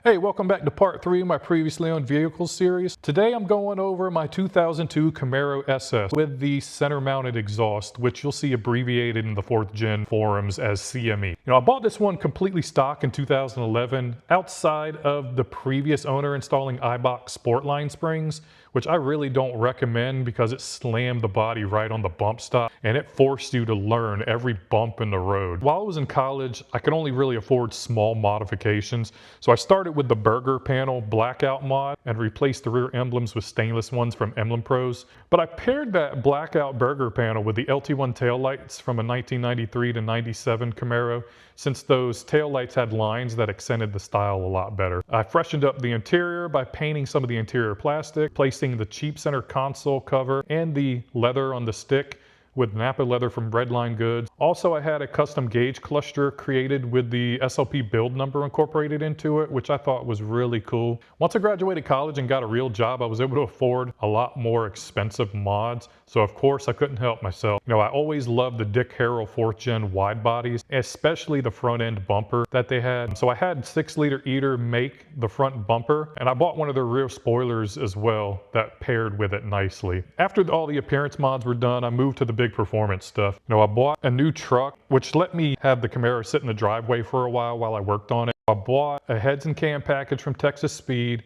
Hey, welcome back to part 3 of my previously owned vehicles series. Today I'm going over my 2002 Camaro SS with the center mounted exhaust, which you'll see abbreviated in the 4th gen forums as CME. I bought this one completely stock in 2011 outside of the previous owner installing iBox Sportline springs, which I really don't recommend because it slammed the body right on the bump stop and it forced you to learn every bump in the road. While I was in college, I could only really afford small modifications, so I started with the burger panel blackout mod and replaced the rear emblems with stainless ones from Emblem Pros. But I paired that blackout burger panel with the LT1 taillights from a 1993 to 97 Camaro, since those taillights had lines that accented the style a lot better. I freshened up the interior by painting some of the interior plastic, placing the cheap center console cover and the leather on the stick with Napa leather from Redline Goods. Also, I had a custom gauge cluster created with the SLP build number incorporated into it, which I thought was really cool. Once I graduated college and got a real job, I was able to afford a lot more expensive mods, so of course I couldn't help myself. I always loved the Dick Harrell 4th gen wide bodies, especially the front end bumper that they had. So I had 6-liter Eater make the front bumper, and I bought one of their rear spoilers as well that paired with it nicely. After all the appearance mods were done, I moved to the big performance stuff. I bought a new truck, which let me have the Camaro sit in the driveway for a while I worked on it. I bought a heads and cam package from Texas Speed,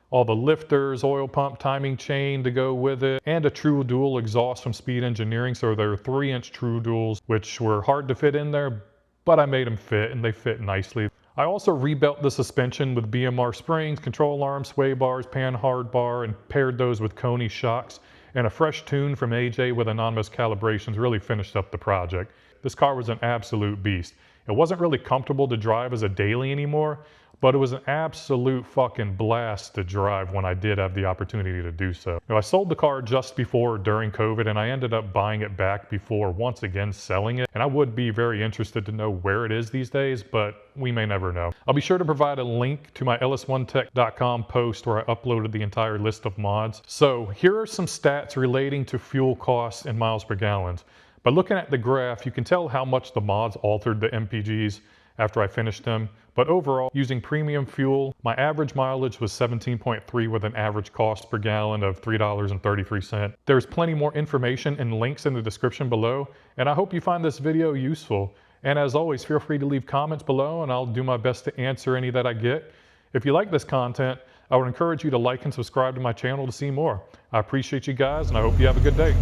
all the lifters, oil pump, timing chain to go with it, and a true dual exhaust from Speed Engineering. So there are 3-inch true duals, which were hard to fit in there, but I made them fit and they fit nicely. I also rebuilt the suspension with BMR springs, control arms, sway bars, pan hard bar, and paired those with Coney shocks. And a fresh tune from AJ with anonymous calibrations really finished up the project. This car was an absolute beast. It wasn't really comfortable to drive as a daily anymore, but it was an absolute fucking blast to drive when I did have the opportunity to do so. I sold the car just before or during COVID, and I ended up buying it back before once again selling it. And I would be very interested to know where it is these days, but we may never know. I'll be sure to provide a link to my ls1tech.com post where I uploaded the entire list of mods. So here are some stats relating to fuel costs and miles per gallon. By looking at the graph, you can tell how much the mods altered the MPGs after I finished them. But overall, using premium fuel, my average mileage was 17.3 with an average cost per gallon of $3.33. There's plenty more information and links in the description below, and I hope you find this video useful. And as always, feel free to leave comments below and I'll do my best to answer any that I get. If you like this content, I would encourage you to like and subscribe to my channel to see more. I appreciate you guys and I hope you have a good day.